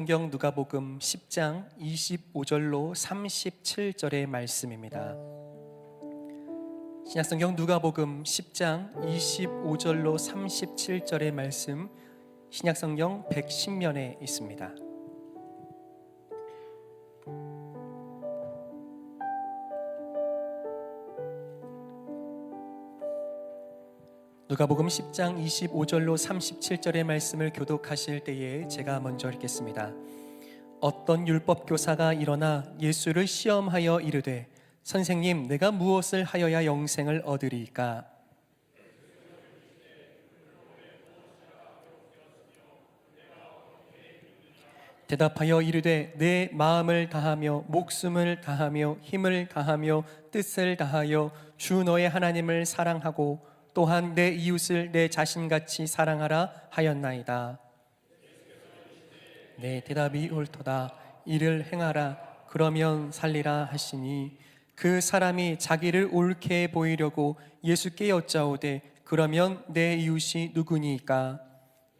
성경 누가복음 10장 25절로 37절의 말씀입니다. 신약성경 누가복음 10장 25절로 37절의 말씀, 신약성경 110면에 있습니다. 누가복음 10장 25절로 37절의 말씀을 교독하실 때에 제가 먼저 읽겠습니다. 어떤 율법 교사가 일어나 예수를 시험하여 이르되, 선생님, 내가 무엇을 하여야 영생을 얻으리이까? 대답하여 이르되, 내 마음을 다하며 목숨을 다하며 힘을 다하며 뜻을 다하여 주 너의 하나님을 사랑하고 또한 내 이웃을 내 자신같이 사랑하라 하였나이다. 내 대답이 옳도다. 이를 행하라. 그러면 살리라 하시니, 그 사람이 자기를 옳게 보이려고 예수께 여짜오되, 그러면 내 이웃이 누구니이까?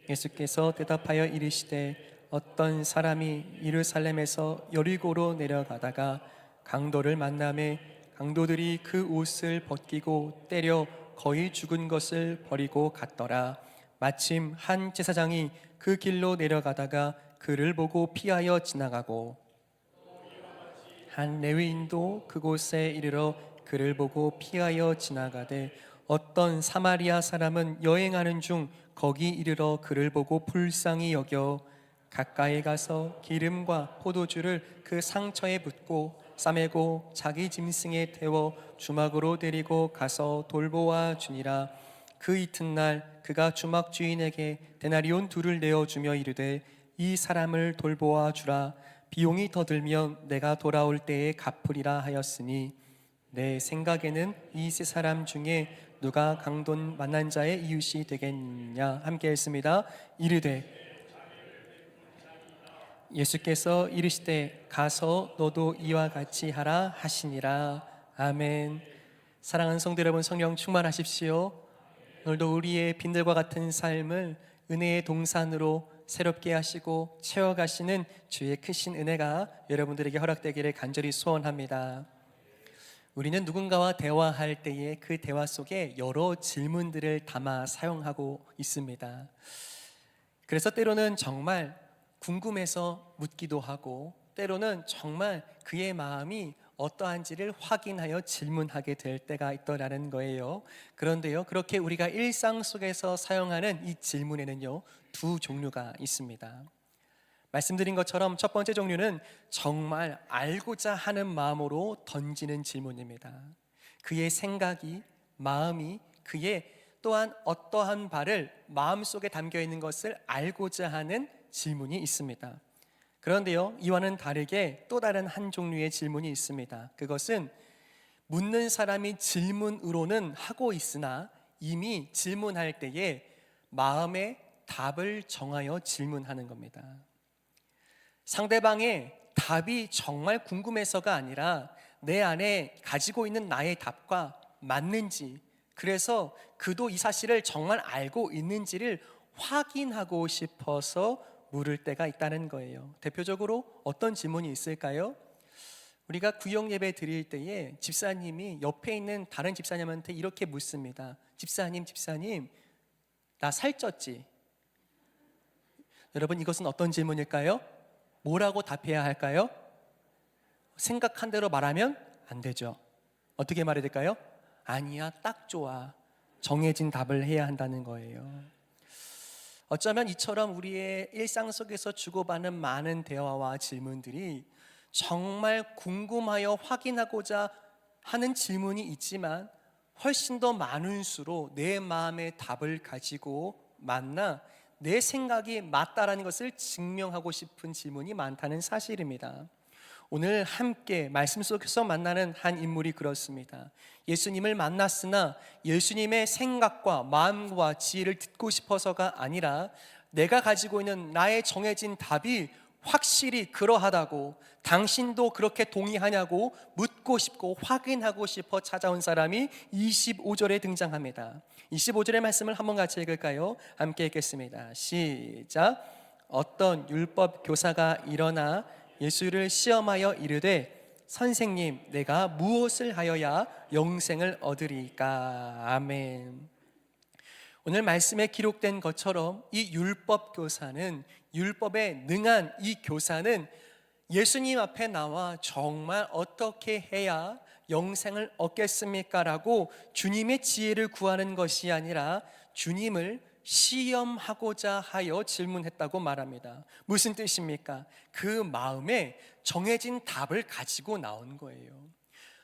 예수께서 대답하여 이르시되, 어떤 사람이 예루살렘에서 여리고로 내려가다가 강도를 만나매 강도들이 그 옷을 벗기고 때려 거의 죽은 것을 버리고 갔더라. 마침 한 제사장이 그 길로 내려가다가 그를 보고 피하여 지나가고, 한 레위인도 그곳에 이르러 그를 보고 피하여 지나가되, 어떤 사마리아 사람은 여행하는 중 거기 이르러 그를 보고 불쌍히 여겨 가까이 가서 기름과 포도주를 그 상처에 붓고 싸매고 자기 짐승에 태워 주막으로 데리고 가서 돌보아 주니라. 그 이튿날 그가 주막 주인에게 데나리온 2를 내어주며 이르되, 이 사람을 돌보아 주라. 비용이 더 들면 내가 돌아올 때에 갚으리라 하였으니, 내 생각에는 이 세 사람 중에 누가 강도 만난 자의 이웃이 되겠느냐? 함께 했습니다. 이르되, 예수께서 이르시되, 가서 너도 이와 같이 하라 하시니라. 아멘. 사랑하는 성도 여러분, 성령 충만하십시오. 오늘도 우리의 빈들과 같은 삶을 은혜의 동산으로 새롭게 하시고 채워가시는 주의 크신 은혜가 여러분들에게 허락되기를 간절히 소원합니다. 우리는 누군가와 대화할 때에 그 대화 속에 여러 질문들을 담아 사용하고 있습니다. 그래서 때로는 정말 궁금해서 묻기도 하고, 때로는 정말 그의 마음이 어떠한지를 확인하여 질문하게 될 때가 있더라는 거예요. 그런데요, 그렇게 우리가 일상 속에서 사용하는 이 질문에는요, 2 종류가 있습니다. 말씀드린 것처럼 첫 번째 종류는 정말 알고자 하는 마음으로 던지는 질문입니다. 그의 생각이, 마음이, 그의 또한 어떠한 바를 마음속에 담겨 있는 것을 알고자 하는 질문이 있습니다. 그런데요, 이와는 다르게 또 다른 한 종류의 질문이 있습니다. 그것은 묻는 사람이 질문으로는 하고 있으나 이미 질문할 때에 마음의 답을 정하여 질문하는 겁니다. 상대방의 답이 정말 궁금해서가 아니라 내 안에 가지고 있는 나의 답과 맞는지, 그래서 그도 이 사실을 정말 알고 있는지를 확인하고 싶어서 물을 때가 있다는 거예요. 대표적으로 어떤 질문이 있을까요? 우리가 구역 예배 드릴 때에 집사님이 옆에 있는 다른 집사님한테 이렇게 묻습니다. 집사님, 나 살쪘지? 여러분, 이것은 어떤 질문일까요? 뭐라고 답해야 할까요? 생각한 대로 말하면 안 되죠. 어떻게 말해야 될까요? 아니야, 딱 좋아. 정해진 답을 해야 한다는 거예요. 어쩌면 이처럼 우리의 일상 속에서 주고받는 많은 대화와 질문들이 정말 궁금하여 확인하고자 하는 질문이 있지만, 훨씬 더 많은 수로 내 마음의 답을 가지고 만나 내 생각이 맞다라는 것을 증명하고 싶은 질문이 많다는 사실입니다. 오늘 함께 말씀 속에서 만나는 한 인물이 그렇습니다. 예수님을 만났으나 예수님의 생각과 마음과 지혜를 듣고 싶어서가 아니라 내가 가지고 있는 나의 정해진 답이 확실히 그러하다고, 당신도 그렇게 동의하냐고 묻고 싶고 확인하고 싶어 찾아온 사람이 25절에 등장합니다. 25절의 말씀을 한번 같이 읽을까요? 함께 읽겠습니다. 시작. 어떤 율법 교사가 일어나 예수를 시험하여 이르되 선생님, 내가 무엇을 하여야 영생을 얻으리까? 아멘. 오늘 말씀에 기록된 것처럼 이 율법 교사는, 율법에 능한 이 교사는 예수님 앞에 나와 정말 어떻게 해야 영생을 얻겠습니까? 라고 주님의 지혜를 구하는 것이 아니라 주님을 시험하고자 하여 질문했다고 말합니다. 무슨 뜻입니까? 그 마음에 정해진 답을 가지고 나온 거예요.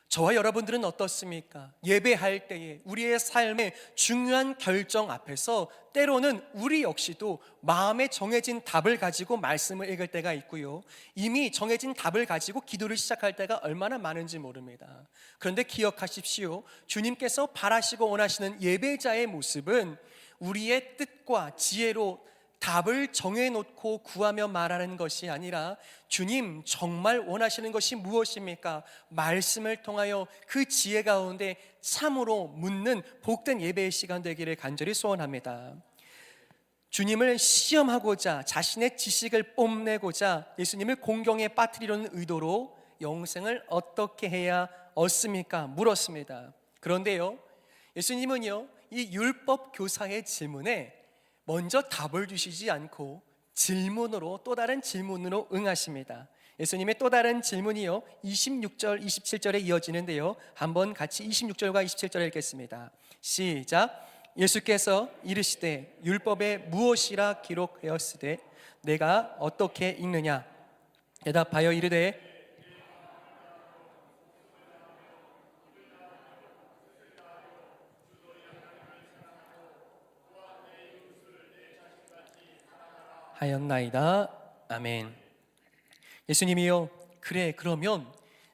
저와 여러분들은 어떻습니까? 예배할 때에 우리의 삶의 중요한 결정 앞에서 때로는 우리 역시도 마음에 정해진 답을 가지고 말씀을 읽을 때가 있고요, 이미 정해진 답을 가지고 기도를 시작할 때가 얼마나 많은지 모릅니다. 그런데 기억하십시오. 주님께서 바라시고 원하시는 예배자의 모습은 우리의 뜻과 지혜로 답을 정해놓고 구하며 말하는 것이 아니라 주님 정말 원하시는 것이 무엇입니까? 말씀을 통하여 그 지혜 가운데 참으로 묻는 복된 예배의 시간 되기를 간절히 소원합니다. 주님을 시험하고자, 자신의 지식을 뽐내고자 예수님을 공경에 빠뜨리려는 의도로 영생을 어떻게 해야 얻습니까? 물었습니다. 그런데요, 예수님은요, 이 율법 교사의 질문에 먼저 답을 주시지 않고 질문으로, 또 다른 질문으로 응하십니다. 예수님의 또 다른 질문이요, 26절, 27절에 이어지는데요, 한번 같이 26절과 27절을 읽겠습니다. 시작. 예수께서 이르시되 율법에 무엇이라 기록하였으되 내가 어떻게 읽느냐? 대답하여 이르되 하였나이다. 아멘. 예수님이요, 그래, 그러면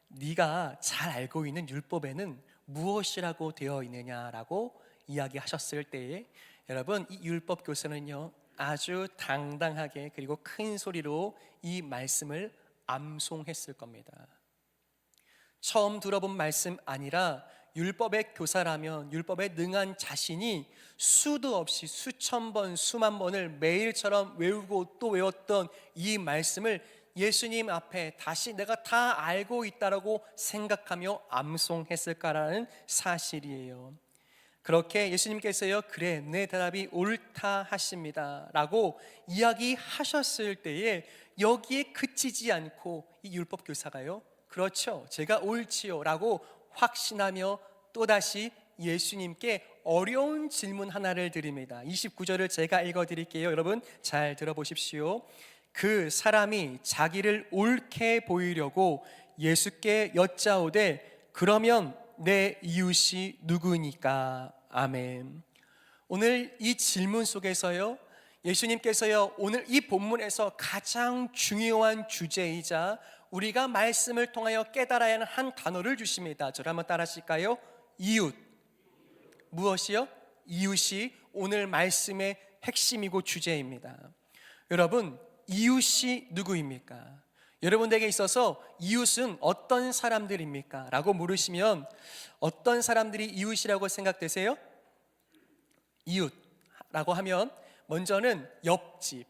네가 잘 알고 있는 율법에는 무엇이라고 되어 있느냐라고 이야기하셨을 때에, 여러분, 이 율법 교사는요 아주 당당하게 그리고 큰 소리로 이 말씀을 암송했을 겁니다. 처음 들어본 말씀 아니라 율법의 교사라면, 율법에 능한 자신이 수도 없이 수천 번, 수만 번을 매일처럼 외우고 또 외웠던 이 말씀을 예수님 앞에 다시 내가 다 알고 있다라고 생각하며 암송했을까라는 사실이에요. 그렇게 예수님께서요, 그래, 내 대답이 옳다 하십니다 라고 이야기하셨을 때에 여기에 그치지 않고 이 율법 교사가요, 그렇죠, 제가 옳지요 라고 확신하며 또다시 예수님께 어려운 질문 하나를 드립니다. 29절을 제가 읽어드릴게요. 여러분 잘 들어보십시오. 그 사람이 자기를 옳게 보이려고 예수께 여짜오되 그러면 내 이웃이 누구니까? 아멘. 오늘 이 질문 속에서요, 예수님께서요 오늘 이 본문에서 가장 중요한 주제이자 우리가 말씀을 통하여 깨달아야 하는 한 단어를 주십니다. 저를 한번 따라 하실까요? 이웃. 무엇이요? 이웃이 오늘 말씀의 핵심이고 주제입니다. 여러분, 이웃이 누구입니까? 여러분에게 있어서 이웃은 어떤 사람들입니까? 라고 물으시면 어떤 사람들이 이웃이라고 생각되세요? 이웃라고 하면 먼저는 옆집,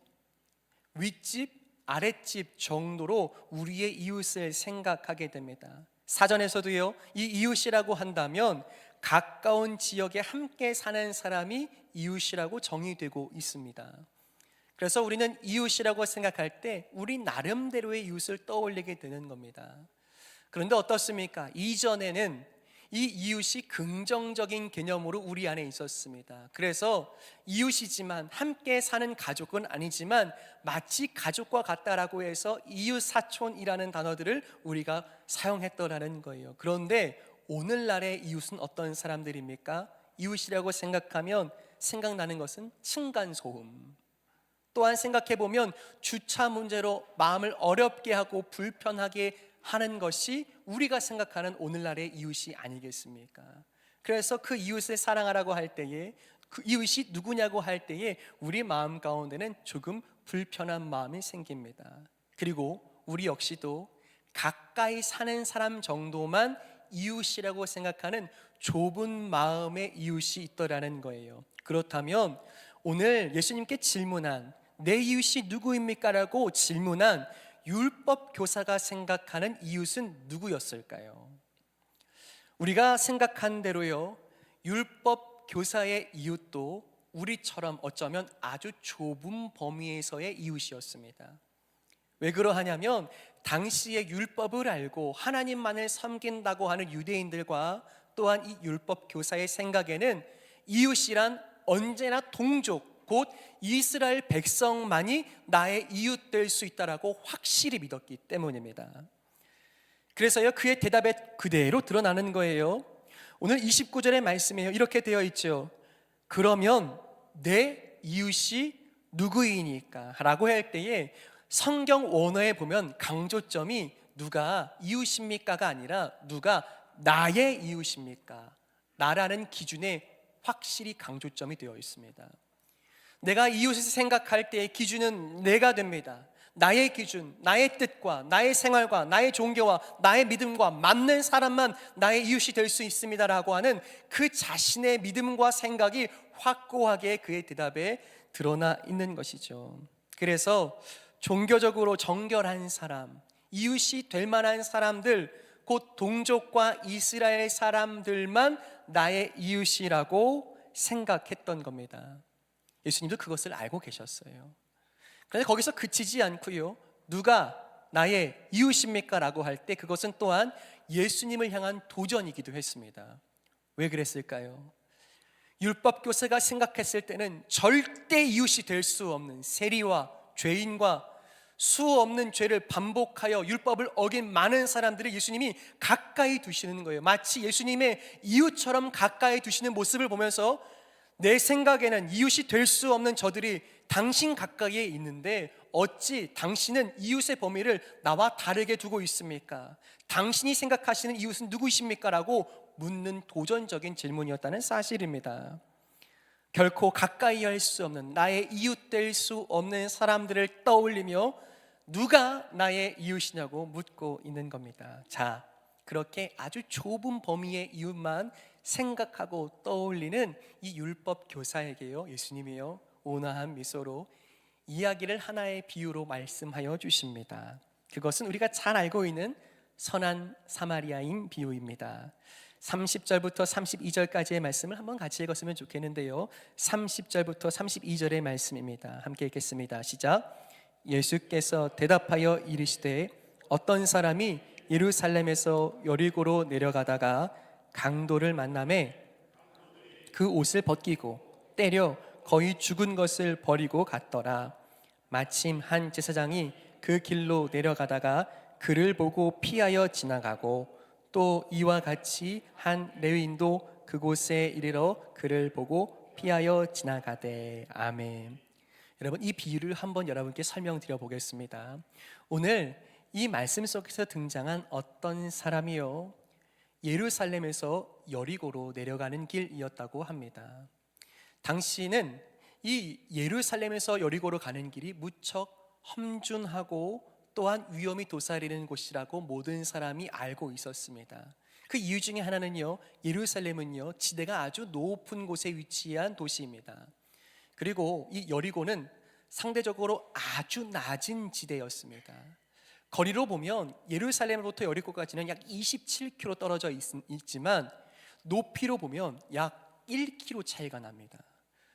윗집, 아랫집 정도로 우리의 이웃을 생각하게 됩니다. 사전에서도요, 이 이웃이라고 한다면 가까운 지역에 함께 사는 사람이 이웃이라고 정의되고 있습니다. 그래서 우리는 이웃이라고 생각할 때 우리 나름대로의 이웃을 떠올리게 되는 겁니다. 그런데 어떻습니까? 이전에는 이 이웃이 긍정적인 개념으로 우리 안에 있었습니다. 그래서 이웃이지만 함께 사는 가족은 아니지만 마치 가족과 같다라고 해서 이웃 사촌이라는 단어들을 우리가 사용했더라는 거예요. 그런데 오늘날의 이웃은 어떤 사람들입니까? 이웃이라고 생각하면 생각나는 것은 층간소음, 또한 생각해보면 주차 문제로 마음을 어렵게 하고 불편하게 하는 것이 우리가 생각하는 오늘날의 이웃이 아니겠습니까? 그래서 그 이웃을 사랑하라고 할 때에, 그 이웃이 누구냐고 할 때에 우리 마음 가운데는 조금 불편한 마음이 생깁니다. 그리고 우리 역시도 가까이 사는 사람 정도만 이웃이라고 생각하는 좁은 마음의 이웃이 있더라는 거예요. 그렇다면 오늘 예수님께 질문한 내 이웃이 누구입니까? 라고 질문한 율법 교사가 생각하는 이웃은 누구였을까요? 우리가 생각한 대로요, 율법 교사의 이웃도 우리처럼 어쩌면 아주 좁은 범위에서의 이웃이었습니다. 왜 그러하냐면 당시의 율법을 알고 하나님만을 섬긴다고 하는 유대인들과 또한 이 율법 교사의 생각에는 이웃이란 언제나 동족, 곧 이스라엘 백성만이 나의 이웃 될 수 있다라고 확실히 믿었기 때문입니다. 그래서요, 그의 대답에 그대로 드러나는 거예요. 오늘 29절의 말씀이에요. 이렇게 되어 있죠. 그러면 내 이웃이 누구이니까? 라고 할 때에 성경 원어에 보면 강조점이 누가 이웃입니까가 아니라 누가 나의 이웃입니까? 나라는 기준에 확실히 강조점이 되어 있습니다. 내가 이웃을 생각할 때의 기준은 내가 됩니다. 나의 기준, 나의 뜻과 나의 생활과 나의 종교와 나의 믿음과 맞는 사람만 나의 이웃이 될 수 있습니다라고 하는 그 자신의 믿음과 생각이 확고하게 그의 대답에 드러나 있는 것이죠. 그래서 종교적으로 정결한 사람, 이웃이 될 만한 사람들, 곧 동족과 이스라엘 사람들만 나의 이웃이라고 생각했던 겁니다. 예수님도 그것을 알고 계셨어요. 그런데 거기서 그치지 않고요, 누가 나의 이웃입니까? 라고 할 때 그것은 또한 예수님을 향한 도전이기도 했습니다. 왜 그랬을까요? 율법 교사가 생각했을 때는 절대 이웃이 될 수 없는 세리와 죄인과 수 없는 죄를 반복하여 율법을 어긴 많은 사람들을 예수님이 가까이 두시는 거예요. 마치 예수님의 이웃처럼 가까이 두시는 모습을 보면서 내 생각에는 이웃이 될 수 없는 저들이 당신 가까이에 있는데 어찌 당신은 이웃의 범위를 나와 다르게 두고 있습니까? 당신이 생각하시는 이웃은 누구이십니까? 라고 묻는 도전적인 질문이었다는 사실입니다. 결코 가까이 할 수 없는, 나의 이웃 될 수 없는 사람들을 떠올리며 누가 나의 이웃이냐고 묻고 있는 겁니다. 자, 그렇게 아주 좁은 범위의 이웃만 생각하고 떠올리는 이 율법 교사에게요, 예수님이요 온화한 미소로 이야기를 하나의 비유로 말씀하여 주십니다. 그것은 우리가 잘 알고 있는 선한 사마리아인 비유입니다. 30절부터 32절까지의 말씀을 한번 같이 읽었으면 좋겠는데요, 30절부터 32절의 말씀입니다. 함께 읽겠습니다. 시작. 예수께서 대답하여 이르시되 어떤 사람이 예루살렘에서 여리고로 내려가다가 강도를 만나매 그 옷을 벗기고 때려 거의 죽은 것을 버리고 갔더라. 마침 한 제사장이 그 길로 내려가다가 그를 보고 피하여 지나가고 또 이와 같이 한 레위인도 그곳에 이르러 그를 보고 피하여 지나가되. 아멘. 여러분, 이 비유를 한번 여러분께 설명드려 보겠습니다. 오늘 이 말씀 속에서 등장한 어떤 사람이요, 예루살렘에서 여리고로 내려가는 길이었다고 합니다. 당시는 이 예루살렘에서 여리고로 가는 길이 무척 험준하고 또한 위험이 도사리는 곳이라고 모든 사람이 알고 있었습니다. 그 이유 중에 하나는요, 예루살렘은요 지대가 아주 높은 곳에 위치한 도시입니다. 그리고 이 여리고는 상대적으로 아주 낮은 지대였습니다. 거리로 보면 예루살렘으로부터 여리고까지는 약 27km 떨어져 있지만 높이로 보면 약 1km 차이가 납니다.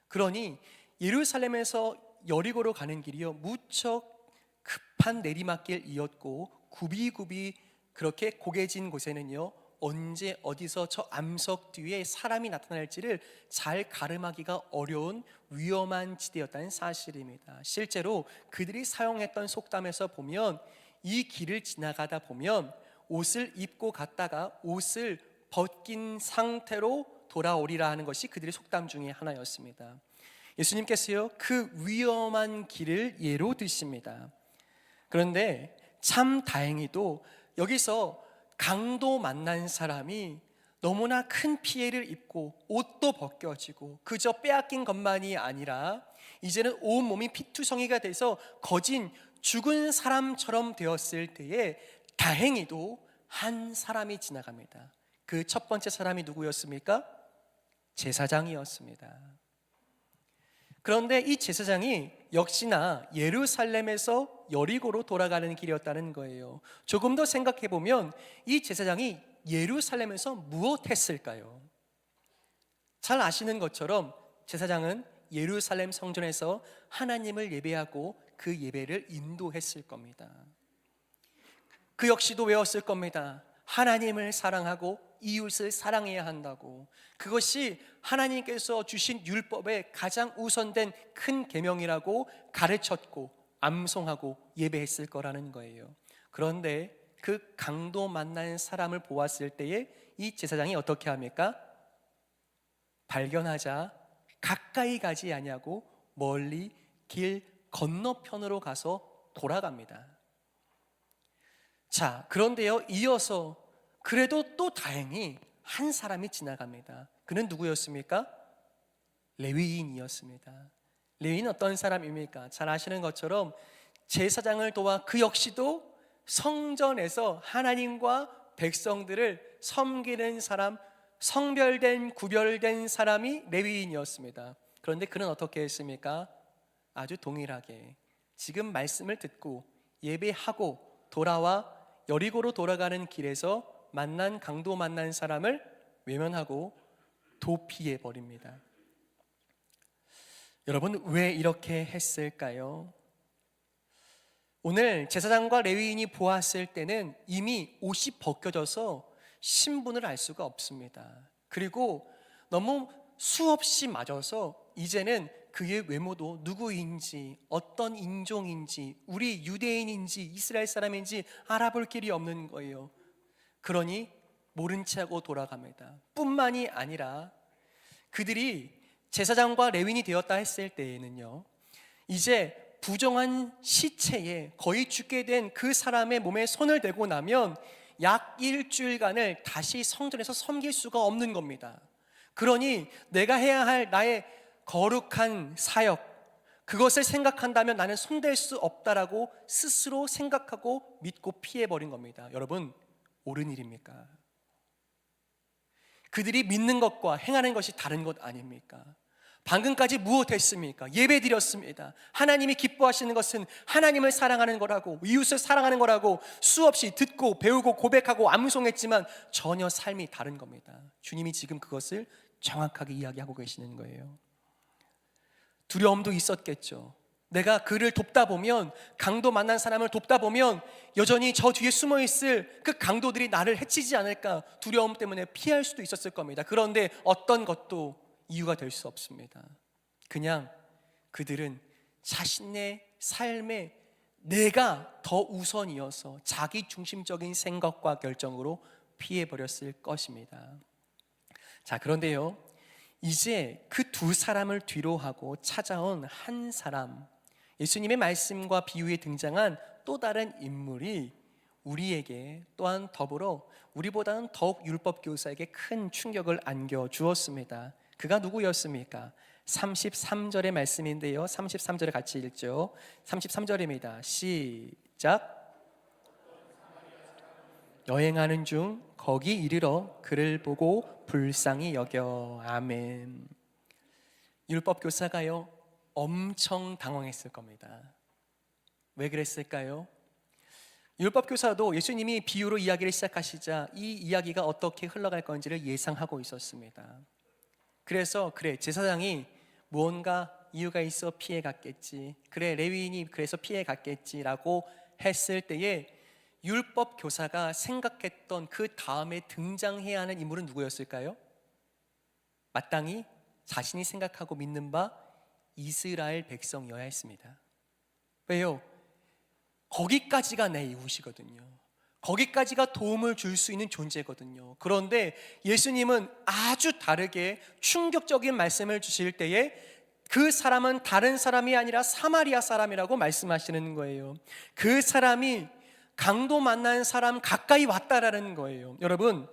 그러니 예루살렘에서 여리고로 가는 길이요 무척 급한 내리막길이었고 굽이굽이 그렇게 고개진 곳에는요 언제 어디서 저 암석 뒤에 사람이 나타날지를 잘 가름하기가 어려운 위험한 지대였다는 사실입니다. 실제로 그들이 사용했던 속담에서 보면 이 길을 지나가다 보면 옷을 입고 갔다가 옷을 벗긴 상태로 돌아오리라 하는 것이 그들의 속담 중에 하나였습니다. 예수님께서요 그 위험한 길을 예로 드십니다. 그런데 참 다행히도 여기서 강도 만난 사람이 너무나 큰 피해를 입고 옷도 벗겨지고 그저 빼앗긴 것만이 아니라 이제는 온몸이 피투성이가 돼서 거진 죽은 사람처럼 되었을 때에 다행히도 한 사람이 지나갑니다. 그 첫 번째 사람이 누구였습니까? 제사장이었습니다. 그런데 이 제사장이 역시나 예루살렘에서 여리고로 돌아가는 길이었다는 거예요. 조금 더 생각해 보면 이 제사장이 예루살렘에서 무엇 했을까요? 잘 아시는 것처럼 제사장은 예루살렘 성전에서 하나님을 예배하고 그 예배를 인도했을 겁니다. 그 역시도 외웠을 겁니다. 하나님을 사랑하고 이웃을 사랑해야 한다고. 그것이 하나님께서 주신 율법의 가장 우선된 큰 계명이라고 가르쳤고 암송하고 예배했을 거라는 거예요. 그런데 그 강도 만난 사람을 보았을 때에 이 제사장이 어떻게 합니까? 발견하자 가까이 가지 아니하고 멀리 길 건너편으로 가서 돌아갑니다. 자, 그런데요, 이어서 그래도 또 다행히 한 사람이 지나갑니다. 그는 누구였습니까? 레위인이었습니다. 레위인은 어떤 사람입니까? 잘 아시는 것처럼 제사장을 도와 그 역시도 성전에서 하나님과 백성들을 섬기는 사람, 성별된 구별된 사람이 레위인이었습니다. 그런데 그는 어떻게 했습니까? 아주 동일하게 지금 말씀을 듣고 예배하고 돌아와 여리고로 돌아가는 길에서 만난 강도 만난 사람을 외면하고 도피해 버립니다. 여러분, 왜 이렇게 했을까요? 오늘 제사장과 레위인이 보았을 때는 이미 옷이 벗겨져서 신분을 알 수가 없습니다. 그리고 너무 수없이 맞아서 이제는 그의 외모도 누구인지, 어떤 인종인지, 우리 유대인인지 이스라엘 사람인지 알아볼 길이 없는 거예요. 그러니 모른 채 하고 돌아갑니다. 뿐만이 아니라 그들이 제사장과 레위인이 되었다 했을 때에는요, 이제 부정한 시체에 거의 죽게 된 그 사람의 몸에 손을 대고 나면 약 일주일간을 다시 성전에서 섬길 수가 없는 겁니다. 그러니 내가 해야 할 나의 거룩한 사역, 그것을 생각한다면 나는 손댈 수 없다라고 스스로 생각하고 믿고 피해버린 겁니다. 여러분, 옳은 일입니까? 그들이 믿는 것과 행하는 것이 다른 것 아닙니까? 방금까지 무엇했습니까? 예배 드렸습니다. 하나님이 기뻐하시는 것은 하나님을 사랑하는 거라고, 이웃을 사랑하는 거라고 수없이 듣고 배우고 고백하고 암송했지만 전혀 삶이 다른 겁니다. 주님이 지금 그것을 정확하게 이야기하고 계시는 거예요. 두려움도 있었겠죠. 내가 그를 돕다 보면, 강도 만난 사람을 돕다 보면 여전히 저 뒤에 숨어 있을 그 강도들이 나를 해치지 않을까 두려움 때문에 피할 수도 있었을 겁니다. 그런데 어떤 것도 이유가 될 수 없습니다. 그냥 그들은 자신의 삶에 내가 더 우선이어서 자기 중심적인 생각과 결정으로 피해버렸을 것입니다. 자, 그런데요, 이제 그 두 사람을 뒤로 하고 찾아온 한 사람, 예수님의 말씀과 비유에 등장한 또 다른 인물이 우리에게 또한 더불어 우리보다는 더욱 율법교사에게 큰 충격을 안겨주었습니다. 그가 누구였습니까? 33절의 말씀인데요, 33절을 같이 읽죠. 33절입니다. 시작. 여행하는 중 거기 이르러 그를 보고 불쌍히 여겨. 아멘. 율법교사가요, 엄청 당황했을 겁니다. 왜 그랬을까요? 율법교사도 예수님이 비유로 이야기를 시작하시자 이 이야기가 어떻게 흘러갈 건지를 예상하고 있었습니다. 그래서 그래, 제사장이 무언가 이유가 있어 피해 갔겠지, 그래 레위인이 그래서 피해 갔겠지라고 했을 때에 율법 교사가 생각했던 그 다음에 등장해야 하는 인물은 누구였을까요? 마땅히 자신이 생각하고 믿는 바 이스라엘 백성이어야 했습니다. 왜요? 거기까지가 내 이웃이거든요. 거기까지가 도움을 줄 수 있는 존재거든요. 그런데 예수님은 아주 다르게 충격적인 말씀을 주실 때에 그 사람은 다른 사람이 아니라 사마리아 사람이라고 말씀하시는 거예요. 그 사람이 강도 만난 사람 가까이 왔다라는 거예요. 여러분,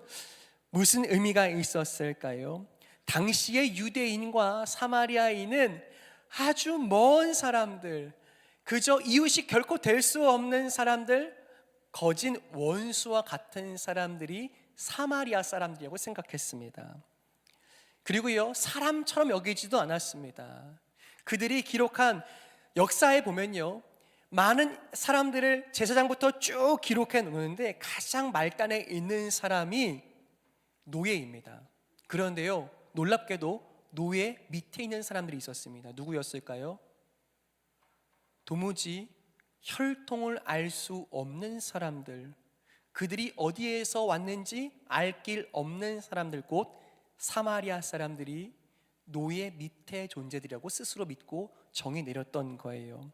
무슨 의미가 있었을까요? 당시의 유대인과 사마리아인은 아주 먼 사람들, 그저 이웃이 결코 될 수 없는 사람들, 거진 원수와 같은 사람들이 사마리아 사람들이라고 생각했습니다. 그리고요, 사람처럼 여기지도 않았습니다. 그들이 기록한 역사에 보면요, 많은 사람들을 제사장부터 쭉 기록해 놓는데 가장 말단에 있는 사람이 노예입니다. 그런데요, 놀랍게도 노예 밑에 있는 사람들이 있었습니다. 누구였을까요? 도무지 혈통을 알 수 없는 사람들, 그들이 어디에서 왔는지 알 길 없는 사람들, 곧 사마리아 사람들이 노예 밑에 존재들이라고 스스로 믿고 정의 내렸던 거예요.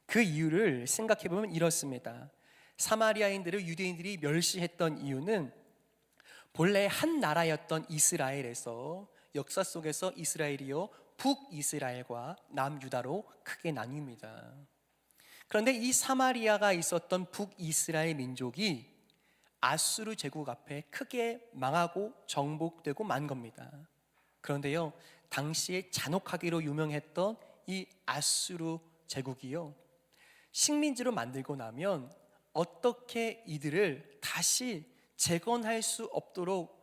그 이유를 생각해 보면 이렇습니다. 사마리아인들을 유대인들이 멸시했던 이유는 본래 한 나라였던 이스라엘에서 역사 속에서 이스라엘이요, 북이스라엘과 남유다로 크게 나뉩니다. 그런데 이 사마리아가 있었던 북이스라엘 민족이 아수르 제국 앞에 크게 망하고 정복되고 만 겁니다. 그런데요, 당시에 잔혹하기로 유명했던 이 아수르 제국이요, 식민지로 만들고 나면 어떻게 이들을 다시 재건할 수 없도록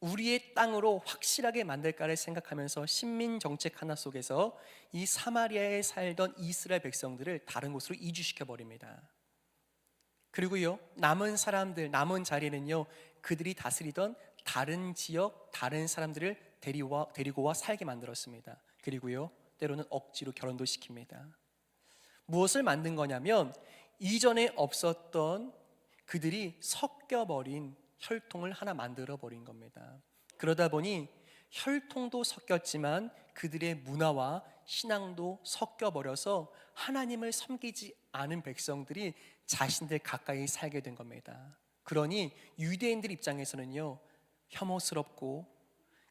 우리의 땅으로 확실하게 만들까를 생각하면서 식민 정책 하나 속에서 이 사마리아에 살던 이스라엘 백성들을 다른 곳으로 이주시켜 버립니다. 그리고요, 남은 사람들, 남은 자리는요, 그들이 다스리던 다른 지역, 다른 사람들을 데리고 와 살게 만들었습니다. 그리고요, 때로는 억지로 결혼도 시킵니다. 무엇을 만든 거냐면 이전에 없었던 그들이 섞여버린 혈통을 하나 만들어 버린 겁니다. 그러다 보니 혈통도 섞였지만 그들의 문화와 신앙도 섞여버려서 하나님을 섬기지 않은 백성들이 자신들 가까이 살게 된 겁니다. 그러니 유대인들 입장에서는요, 혐오스럽고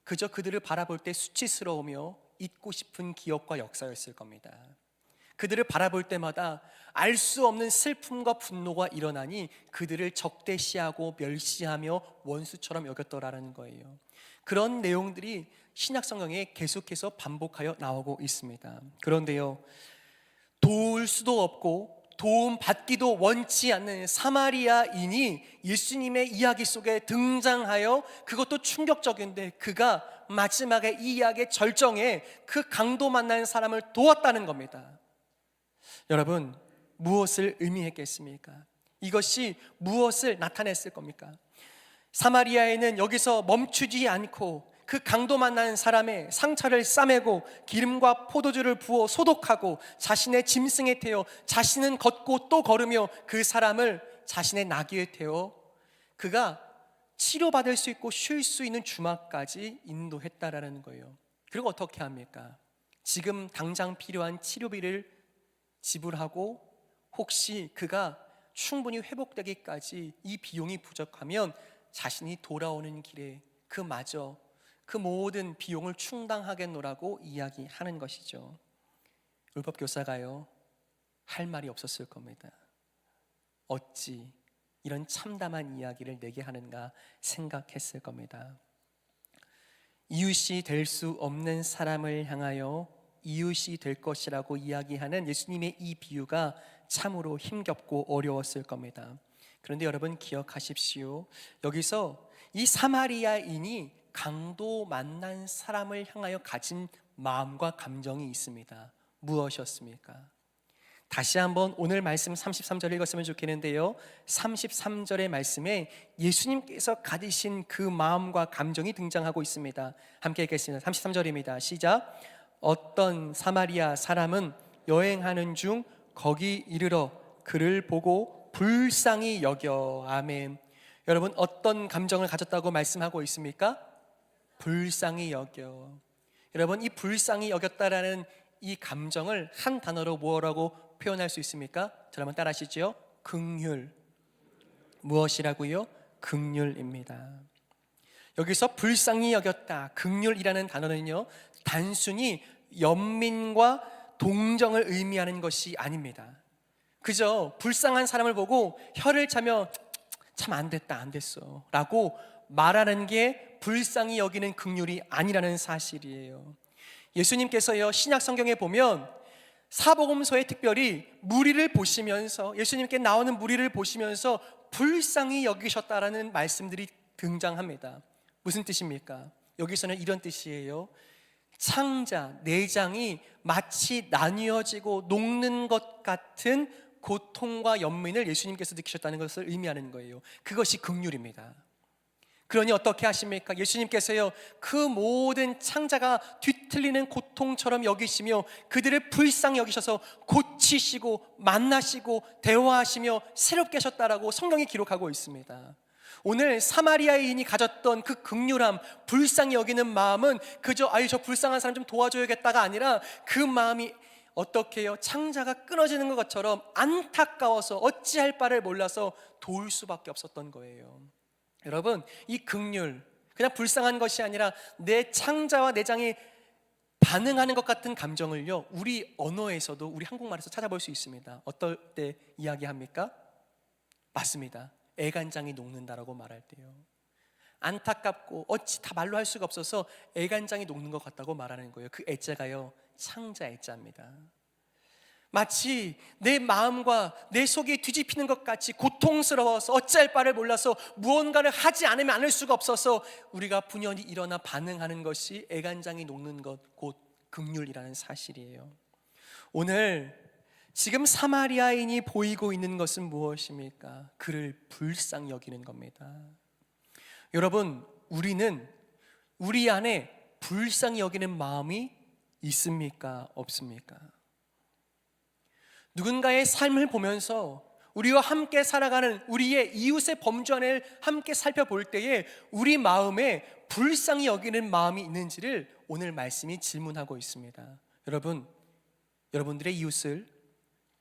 그저 그들을 바라볼 때 수치스러우며 잊고 싶은 기억과 역사였을 겁니다. 그들을 바라볼 때마다 알 수 없는 슬픔과 분노가 일어나니 그들을 적대시하고 멸시하며 원수처럼 여겼더라는 거예요. 그런 내용들이 신약 성경에 계속해서 반복하여 나오고 있습니다. 그런데요, 도울 수도 없고 도움 받기도 원치 않는 사마리아인이 예수님의 이야기 속에 등장하여, 그것도 충격적인데 그가 마지막에 이 이야기의 절정에 그 강도 만난 사람을 도왔다는 겁니다. 여러분, 무엇을 의미했겠습니까? 이것이 무엇을 나타냈을 겁니까? 사마리아에는 여기서 멈추지 않고 그 강도 만난 사람의 상처를 싸매고 기름과 포도주를 부어 소독하고 자신의 짐승에 태워 자신은 걷고 또 걸으며 그 사람을 자신의 나귀에 태워 그가 치료받을 수 있고 쉴 수 있는 주막까지 인도했다라는 거예요. 그리고 어떻게 합니까? 지금 당장 필요한 치료비를 지불하고 혹시 그가 충분히 회복되기까지 이 비용이 부족하면 자신이 돌아오는 길에 그마저 그 모든 비용을 충당하겠노라고 이야기하는 것이죠. 율법교사가요, 할 말이 없었을 겁니다. 어찌 이런 참담한 이야기를 내게 하는가 생각했을 겁니다. 이웃이 될 수 없는 사람을 향하여 이웃이 될 것이라고 이야기하는 예수님의 이 비유가 참으로 힘겹고 어려웠을 겁니다. 그런데 여러분 기억하십시오. 여기서 이 사마리아인이 강도 만난 사람을 향하여 가진 마음과 감정이 있습니다. 무엇이었습니까? 다시 한번 오늘 말씀 33절 읽었으면 좋겠는데요, 33절의 말씀에 예수님께서 가지신 그 마음과 감정이 등장하고 있습니다. 함께 읽겠습니다. 33절입니다. 시작. 어떤 사마리아 사람은 여행하는 중 거기 이르러 그를 보고 불쌍히 여겨. 아멘. 여러분, 어떤 감정을 가졌다고 말씀하고 있습니까? 불쌍히 여겨. 여러분, 이 불쌍히 여겼다라는 이 감정을 한 단어로 뭐라고 표현할 수 있습니까? 저를 한번 따라 하시죠. 긍휼. 무엇이라고요? 긍휼입니다. 여기서 불쌍히 여겼다, 긍휼이라는 단어는요, 단순히 연민과 동정을 의미하는 것이 아닙니다. 그저 불쌍한 사람을 보고 혀를 차며 참 안 됐다, 안 됐어 라고 말하는 게 불쌍히 여기는 긍휼이 아니라는 사실이에요. 예수님께서요, 신약 성경에 보면 사복음서에 특별히 무리를 보시면서, 예수님께 나오는 무리를 보시면서 불쌍히 여기셨다라는 말씀들이 등장합니다. 무슨 뜻입니까? 여기서는 이런 뜻이에요. 창자, 내장이 마치 나뉘어지고 녹는 것 같은 고통과 연민을 예수님께서 느끼셨다는 것을 의미하는 거예요. 그것이 긍휼입니다. 그러니 어떻게 하십니까? 예수님께서요, 그 모든 창자가 뒤틀리는 고통처럼 여기시며 그들을 불쌍히 여기셔서 고치시고 만나시고 대화하시며 새롭게 하셨다라고 성경이 기록하고 있습니다. 오늘 사마리아인이 가졌던 그 긍휼함, 불쌍히 여기는 마음은 그저 저 불쌍한 사람 좀 도와줘야겠다가 아니라 그 마음이 어떻게 해요? 창자가 끊어지는 것처럼 안타까워서 어찌할 바를 몰라서 도울 수밖에 없었던 거예요. 여러분, 이 긍휼, 그냥 불쌍한 것이 아니라 내 창자와 내장이 반응하는 것 같은 감정을요, 우리 언어에서도, 우리 한국말에서 찾아볼 수 있습니다. 어떨 때 이야기합니까? 맞습니다. 애간장이 녹는다라고 말할 때요. 안타깝고 어찌 다 말로 할 수가 없어서 애간장이 녹는 것 같다고 말하는 거예요. 그 애자가요, 창자 애자입니다. 마치 내 마음과 내 속이 뒤집히는 것 같이 고통스러워서 어찌할 바를 몰라서 무언가를 하지 않으면 않을 수가 없어서 우리가 분연히 일어나 반응하는 것이 애간장이 녹는 것, 곧 긍휼이라는 사실이에요. 오늘 지금 사마리아인이 보이고 있는 것은 무엇입니까? 그를 불쌍히 여기는 겁니다. 여러분, 우리는 우리 안에 불쌍히 여기는 마음이 있습니까? 없습니까? 누군가의 삶을 보면서 우리와 함께 살아가는 우리의 이웃의 범죄를 함께 살펴볼 때에 우리 마음에 불쌍히 여기는 마음이 있는지를 오늘 말씀이 질문하고 있습니다. 여러분들의 이웃을,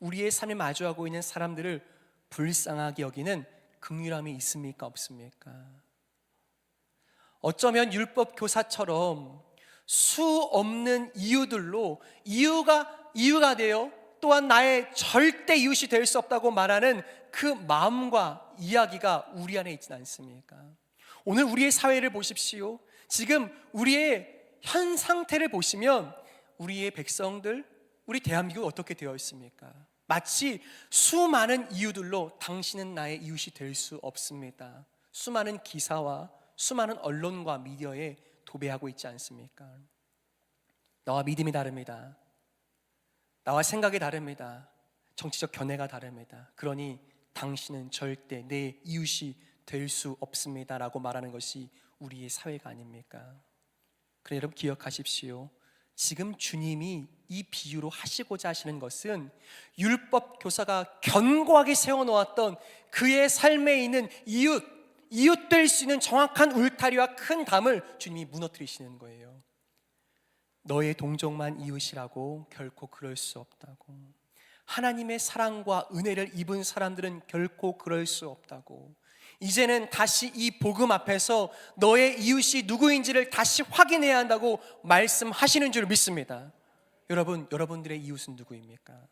우리의 삶에 마주하고 있는 사람들을 불쌍하게 여기는 긍휼함이 있습니까? 없습니까? 어쩌면 율법 교사처럼 수 없는 이유들로 이유가 되어 또한 나의 절대 이웃이 될 수 없다고 말하는 그 마음과 이야기가 우리 안에 있지는 않습니까? 오늘 우리의 사회를 보십시오. 지금 우리의 현 상태를 보시면 우리의 백성들, 우리 대한민국이 어떻게 되어 있습니까? 마치 수많은 이유들로 당신은 나의 이웃이 될 수 없습니다. 수많은 기사와 수많은 언론과 미디어에 도배하고 있지 않습니까? 나와 믿음이 다릅니다. 나와 생각이 다릅니다. 정치적 견해가 다릅니다. 그러니 당신은 절대 내 이웃이 될 수 없습니다 라고 말하는 것이 우리의 사회가 아닙니까? 그래, 여러분 기억하십시오. 지금 주님이 이 비유로 하시고자 하시는 것은 율법 교사가 견고하게 세워놓았던 그의 삶에 있는 이웃 될 수 있는 정확한 울타리와 큰 담을 주님이 무너뜨리시는 거예요. 너의 동족만 이웃이라고 결코 그럴 수 없다고. 하나님의 사랑과 은혜를 입은 사람들은 결코 그럴 수 없다고. 이제는 다시 이 복음 앞에서 너의 이웃이 누구인지를 다시 확인해야 한다고 말씀하시는 줄 믿습니다. 여러분들의 이웃은 누구입니까?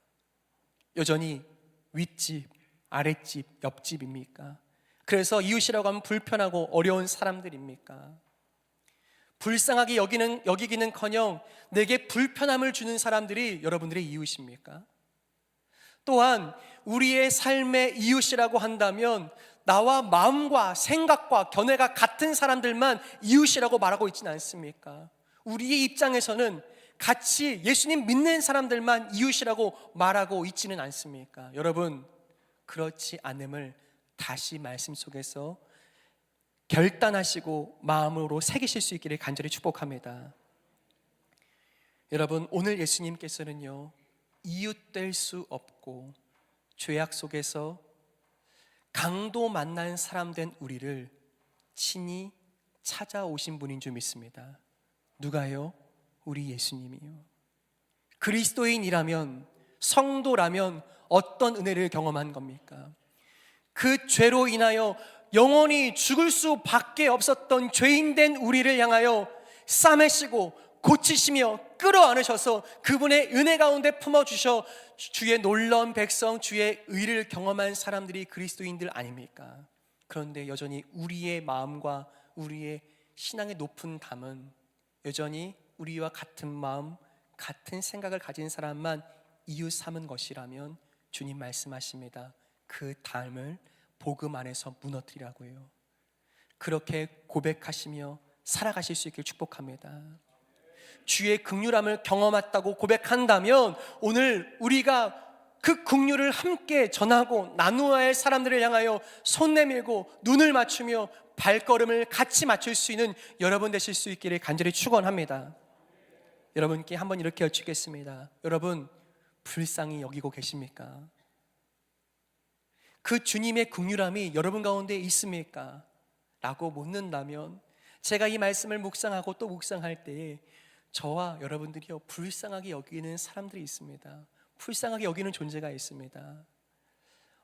여전히 윗집, 아랫집, 옆집입니까? 그래서 이웃이라고 하면 불편하고 어려운 사람들입니까? 불쌍하게 여기기는커녕 내게 불편함을 주는 사람들이 여러분들의 이웃입니까? 또한 우리의 삶의 이웃이라고 한다면 나와 마음과 생각과 견해가 같은 사람들만 이웃이라고 말하고 있지는 않습니까? 우리의 입장에서는 같이 예수님 믿는 사람들만 이웃이라고 말하고 있지는 않습니까? 여러분, 그렇지 않음을 다시 말씀 속에서 결단하시고 마음으로 새기실 수 있기를 간절히 축복합니다. 여러분, 오늘 예수님께서는요, 이웃 될 수 없고 죄악 속에서 강도 만난 사람 된 우리를 친히 찾아오신 분인 줄 믿습니다. 누가요? 우리 예수님이요. 그리스도인이라면, 성도라면 어떤 은혜를 경험한 겁니까? 그 죄로 인하여 영원히 죽을 수밖에 없었던 죄인된 우리를 향하여 싸매시고 고치시며 끌어안으셔서 그분의 은혜 가운데 품어주셔 주의 놀라운 백성, 주의 의를 경험한 사람들이 그리스도인들 아닙니까? 그런데 여전히 우리의 마음과 우리의 신앙의 높은 담은 여전히 우리와 같은 마음, 같은 생각을 가진 사람만 이웃 삼은 것이라면 주님 말씀하십니다. 그 담을 복음 안에서 무너뜨리라고요. 그렇게 고백하시며 살아가실 수 있길 축복합니다. 주의 긍휼함을 경험했다고 고백한다면 오늘 우리가 그 긍휼을 함께 전하고 나누어야 할 사람들을 향하여 손 내밀고 눈을 맞추며 발걸음을 같이 맞출 수 있는 여러분 되실 수 있기를 간절히 축원합니다. 여러분께 한번 이렇게 여쭙겠습니다. 여러분 불쌍히 여기고 계십니까? 그 주님의 긍휼함이 여러분 가운데 있습니까? 라고 묻는다면 제가 이 말씀을 묵상하고 또 묵상할 때에 저와 여러분들이요 불쌍하게 여기는 사람들이 있습니다. 불쌍하게 여기는 존재가 있습니다.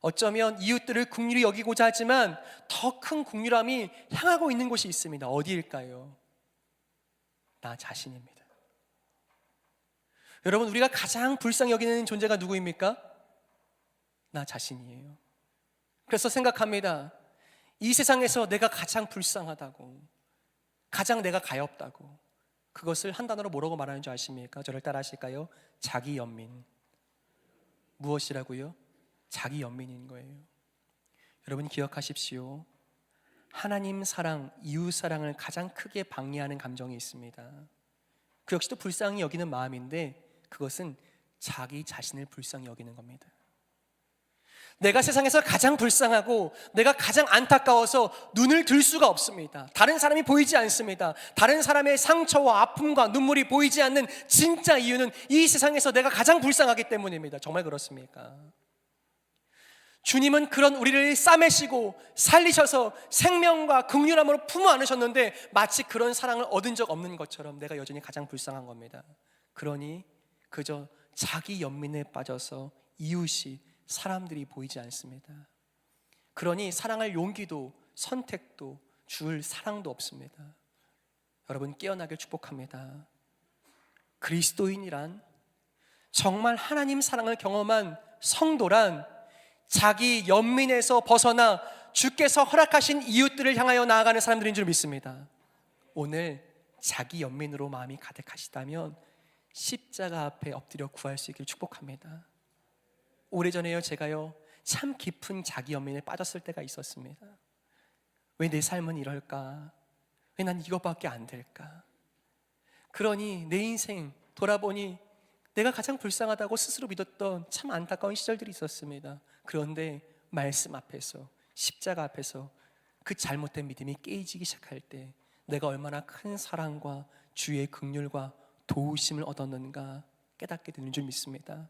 어쩌면 이웃들을 긍휼히 여기고자 하지만 더 큰 긍휼함이 향하고 있는 곳이 있습니다. 어디일까요? 나 자신입니다. 여러분 우리가 가장 불쌍히 여기는 존재가 누구입니까? 나 자신이에요. 그래서 생각합니다. 이 세상에서 내가 가장 불쌍하다고, 가장 내가 가엾다고, 그것을 한 단어로 뭐라고 말하는 줄 아십니까? 저를 따라 하실까요? 자기 연민. 무엇이라고요? 자기 연민인 거예요. 여러분 기억하십시오. 하나님 사랑, 이웃 사랑을 가장 크게 방해하는 감정이 있습니다. 그 역시도 불쌍히 여기는 마음인데 그것은 자기 자신을 불쌍히 여기는 겁니다. 내가 세상에서 가장 불쌍하고 내가 가장 안타까워서 눈을 들 수가 없습니다. 다른 사람이 보이지 않습니다. 다른 사람의 상처와 아픔과 눈물이 보이지 않는 진짜 이유는 이 세상에서 내가 가장 불쌍하기 때문입니다. 정말 그렇습니까? 주님은 그런 우리를 싸매시고 살리셔서 생명과 긍휼함으로 품어 안으셨는데 마치 그런 사랑을 얻은 적 없는 것처럼 내가 여전히 가장 불쌍한 겁니다. 그러니 그저 자기 연민에 빠져서 이웃이 사람들이 보이지 않습니다. 그러니 사랑할 용기도 선택도 줄 사랑도 없습니다. 여러분 깨어나길 축복합니다. 그리스도인이란 정말 하나님 사랑을 경험한 성도란 자기 연민에서 벗어나 주께서 허락하신 이웃들을 향하여 나아가는 사람들인 줄 믿습니다. 오늘 자기 연민으로 마음이 가득하시다면 십자가 앞에 엎드려 구할 수 있기를 축복합니다. 오래전에요 제가요 참 깊은 자기 연민에 빠졌을 때가 있었습니다. 왜 내 삶은 이럴까? 왜 난 이것밖에 안 될까? 그러니 내 인생 돌아보니 내가 가장 불쌍하다고 스스로 믿었던 참 안타까운 시절들이 있었습니다. 그런데 말씀 앞에서 십자가 앞에서 그 잘못된 믿음이 깨지기 시작할 때 내가 얼마나 큰 사랑과 주의 긍휼과 도우심을 얻었는가 깨닫게 되는 줄 믿습니다.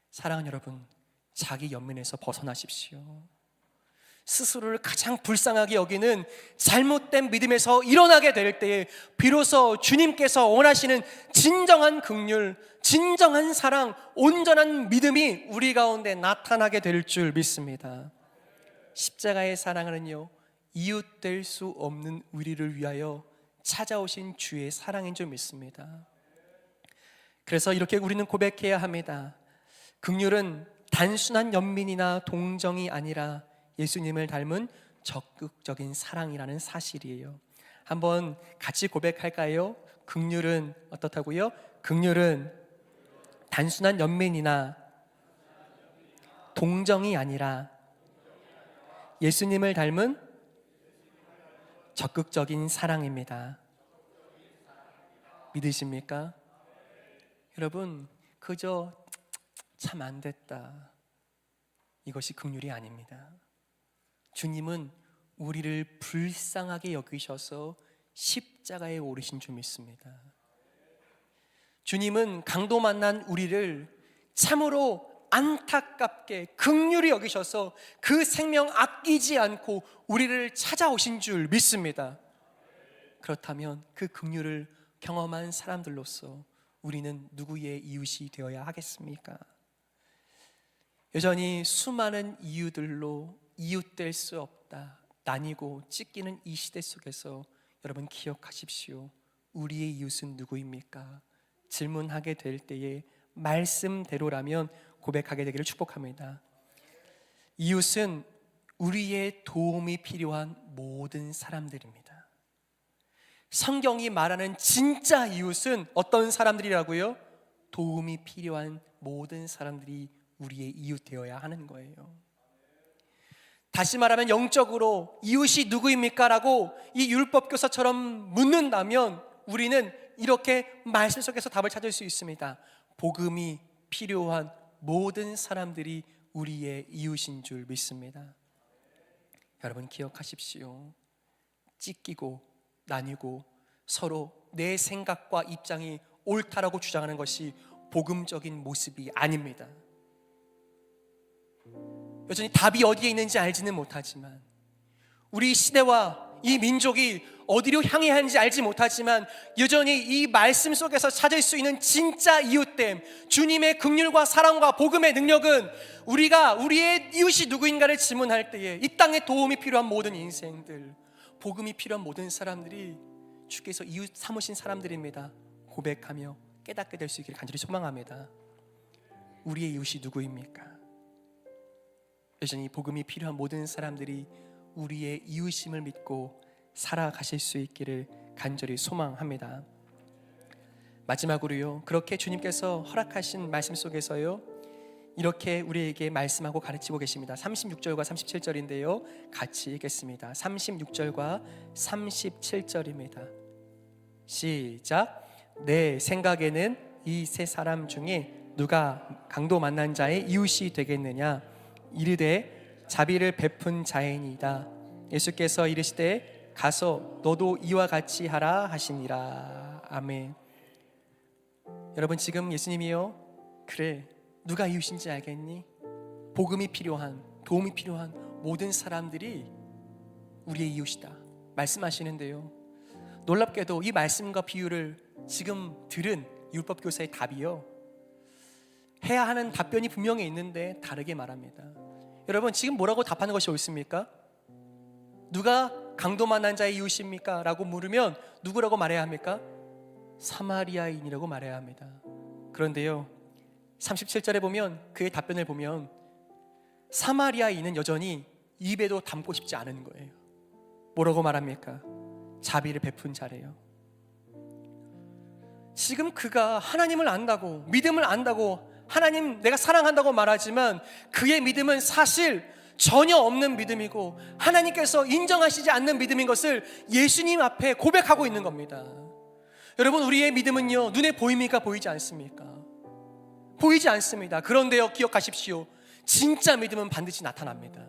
사랑하는 여러분, 자기 연민에서 벗어나십시오. 스스로를 가장 불쌍하게 여기는 잘못된 믿음에서 일어나게 될 때에 비로소 주님께서 원하시는 진정한 긍휼, 진정한 사랑, 온전한 믿음이 우리 가운데 나타나게 될 줄 믿습니다. 십자가의 사랑은요 이웃 될 수 없는 우리를 위하여 찾아오신 주의 사랑인 줄 믿습니다. 그래서 이렇게 우리는 고백해야 합니다. 긍휼은 단순한 연민이나 동정이 아니라 예수님을 닮은 적극적인 사랑이라는 사실이에요. 한번 같이 고백할까요? 긍휼은 어떻다고요? 긍휼은 단순한 연민이나 동정이 아니라 예수님을 닮은 적극적인 사랑입니다. 믿으십니까? 여러분 그저 참 안 됐다 이것이 긍휼이 아닙니다. 주님은 우리를 불쌍하게 여기셔서 십자가에 오르신 줄 믿습니다. 주님은 강도 만난 우리를 참으로 안타깝게 긍휼히 여기셔서 그 생명 아끼지 않고 우리를 찾아오신 줄 믿습니다. 그렇다면 그 긍휼을 경험한 사람들로서 우리는 누구의 이웃이 되어야 하겠습니까? 여전히 수많은 이유들로 이웃될 수 없다 나뉘고 찢기는 이 시대 속에서 여러분 기억하십시오. 우리의 이웃은 누구입니까? 질문하게 될 때에 말씀대로라면 고백하게 되기를 축복합니다. 이웃은 우리의 도움이 필요한 모든 사람들입니다. 성경이 말하는 진짜 이웃은 어떤 사람들이라고요? 도움이 필요한 모든 사람들이 우리의 이웃 되어야 하는 거예요. 다시 말하면 영적으로 이웃이 누구입니까? 라고 이 율법교사처럼 묻는다면 우리는 이렇게 말씀 속에서 답을 찾을 수 있습니다. 복음이 필요한 모든 사람들이 우리의 이웃인 줄 믿습니다. 여러분 기억하십시오. 찢기고 나뉘고 서로 내 생각과 입장이 옳다라고 주장하는 것이 복음적인 모습이 아닙니다. 여전히 답이 어디에 있는지 알지는 못하지만, 우리 시대와 이 민족이 어디로 향해야 하는지 알지 못하지만, 여전히 이 말씀 속에서 찾을 수 있는 진짜 이웃됨, 주님의 긍휼과 사랑과 복음의 능력은 우리가 우리의 이웃이 누구인가를 질문할 때에 이 땅에 도움이 필요한 모든 인생들, 복음이 필요한 모든 사람들이 주께서 이웃 삼으신 사람들입니다 고백하며 깨닫게 될 수 있기를 간절히 소망합니다. 우리의 이웃이 누구입니까? 여전히 복음이 필요한 모든 사람들이 우리의 이웃임을 믿고 살아가실 수 있기를 간절히 소망합니다. 마지막으로요, 그렇게 주님께서 허락하신 말씀 속에서요, 이렇게 우리에게 말씀하고 가르치고 계십니다. 36절과 37절인데요, 같이 읽겠습니다. 36절과 37절입니다. 시작. 내 생각에는 이 세 사람 중에 누가 강도 만난 자의 이웃이 되겠느냐? 이르되 자비를 베푼 자이니이다. 예수께서 이르시되 가서 너도 이와 같이 하라 하시니라. 아멘. 여러분, 지금 예수님이요, 그래, 누가 이웃인지 알겠니? 복음이 필요한, 도움이 필요한 모든 사람들이 우리의 이웃이다 말씀하시는데요, 놀랍게도 이 말씀과 비유를 지금 들은 율법교사의 답이요, 해야 하는 답변이 분명히 있는데 다르게 말합니다. 여러분, 지금 뭐라고 답하는 것이 옳습니까? 누가 강도 만난 자의 이웃입니까? 라고 물으면 누구라고 말해야 합니까? 사마리아인이라고 말해야 합니다. 그런데요, 37절에 보면 그의 답변을 보면 사마리아인은 여전히 입에도 담고 싶지 않은 거예요. 뭐라고 말합니까? 자비를 베푼 자래요. 지금 그가 하나님을 안다고, 믿음을 안다고, 하나님 내가 사랑한다고 말하지만 그의 믿음은 사실 전혀 없는 믿음이고 하나님께서 인정하시지 않는 믿음인 것을 예수님 앞에 고백하고 있는 겁니다. 여러분, 우리의 믿음은요, 눈에 보입니까? 보이지 않습니까? 보이지 않습니다. 그런데요, 기억하십시오. 진짜 믿음은 반드시 나타납니다.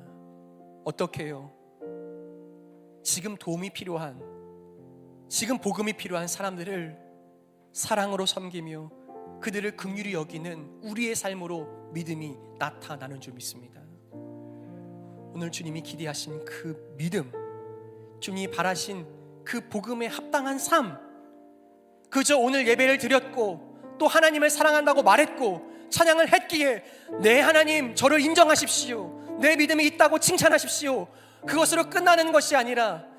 어떻게 해요? 지금 도움이 필요한, 지금 복음이 필요한 사람들을 사랑으로 섬기며 그들을 긍휼히 여기는 우리의 삶으로 믿음이 나타나는 줄 믿습니다. 오늘 주님이 기대하신 그 믿음, 주님이 바라신 그 복음에 합당한 삶, 그저 오늘 예배를 드렸고 또 하나님을 사랑한다고 말했고 찬양을 했기에 내 하나님 저를 인정하십시오, 내 믿음이 있다고 칭찬하십시오, 그것으로 끝나는 것이 아니라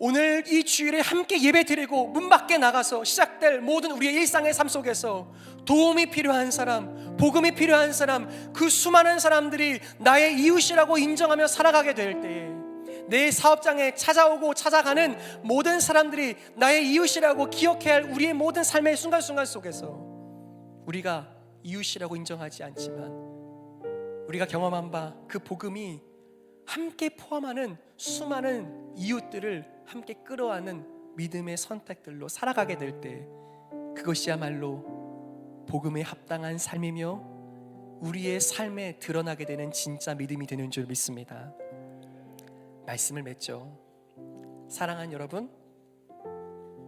오늘 이 주일에 함께 예배 드리고 문 밖에 나가서 시작될 모든 우리의 일상의 삶 속에서 도움이 필요한 사람, 복음이 필요한 사람, 그 수많은 사람들이 나의 이웃이라고 인정하며 살아가게 될 때에 내 사업장에 찾아오고 찾아가는 모든 사람들이 나의 이웃이라고 기억해야 할 우리의 모든 삶의 순간순간 속에서 우리가 이웃이라고 인정하지 않지만 우리가 경험한 바 그 복음이 함께 포함하는 수많은 이웃들을 함께 끌어안는 믿음의 선택들로 살아가게 될 때 그것이야말로 복음에 합당한 삶이며 우리의 삶에 드러나게 되는 진짜 믿음이 되는 줄 믿습니다. 말씀을 맺죠. 사랑하는 여러분,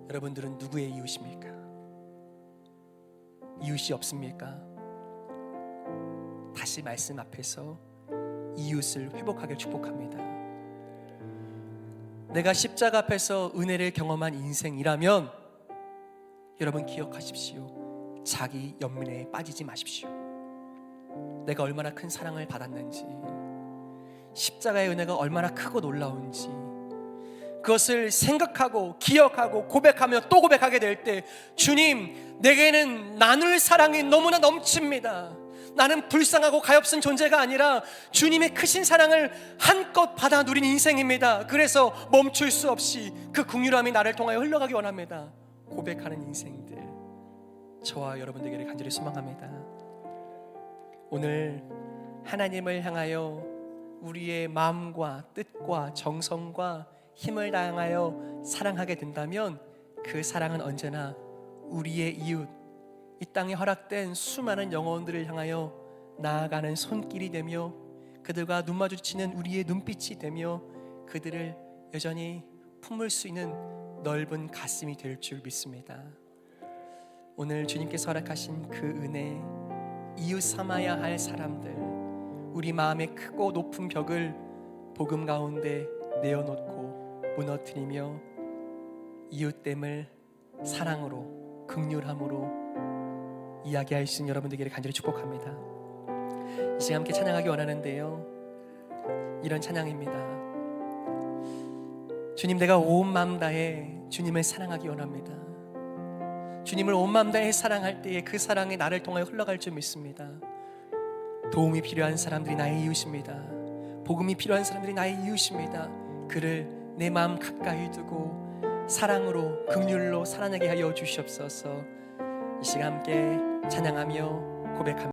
여러분들은 누구의 이웃입니까? 이웃이 없습니까? 다시 말씀 앞에서 이웃을 회복하길 축복합니다. 내가 십자가 앞에서 은혜를 경험한 인생이라면 여러분 기억하십시오. 자기 연민에 빠지지 마십시오. 내가 얼마나 큰 사랑을 받았는지, 십자가의 은혜가 얼마나 크고 놀라운지 그것을 생각하고 기억하고 고백하며 또 고백하게 될 때 주님, 내게는 나눌 사랑이 너무나 넘칩니다. 나는 불쌍하고 가엾은 존재가 아니라 주님의 크신 사랑을 한껏 받아 누린 인생입니다. 그래서 멈출 수 없이 그 긍휼함이 나를 통하여 흘러가기 원합니다. 고백하는 인생들, 저와 여러분들에게 간절히 소망합니다. 오늘 하나님을 향하여 우리의 마음과 뜻과 정성과 힘을 다하여 사랑하게 된다면 그 사랑은 언제나 우리의 이웃, 이 땅에 허락된 수많은 영혼들을 향하여 나아가는 손길이 되며 그들과 눈 마주치는 우리의 눈빛이 되며 그들을 여전히 품을 수 있는 넓은 가슴이 될 줄 믿습니다. 오늘 주님께서 허락하신 그 은혜, 이웃 삼아야 할 사람들, 우리 마음의 크고 높은 벽을 복음 가운데 내어놓고 무너뜨리며 이웃됨을 사랑으로, 긍휼함으로 이야기할 수 있는 여러분 되기를 간절히 축복합니다. 이 시간 함께 찬양하기 원하는데요, 이런 찬양입니다. 주님, 내가 온 마음 다해 주님을 사랑하기 원합니다. 주님을 온 마음 다해 사랑할 때에 그 사랑이 나를 통하여 흘러갈 줄 믿습니다. 도움이 필요한 사람들이 나의 이웃입니다. 복음이 필요한 사람들이 나의 이웃입니다. 그를 내 마음 가까이 두고 사랑으로, 긍휼로 살아나게 하여 주시옵소서. 이 시간 함께 찬양하며 고백합니다.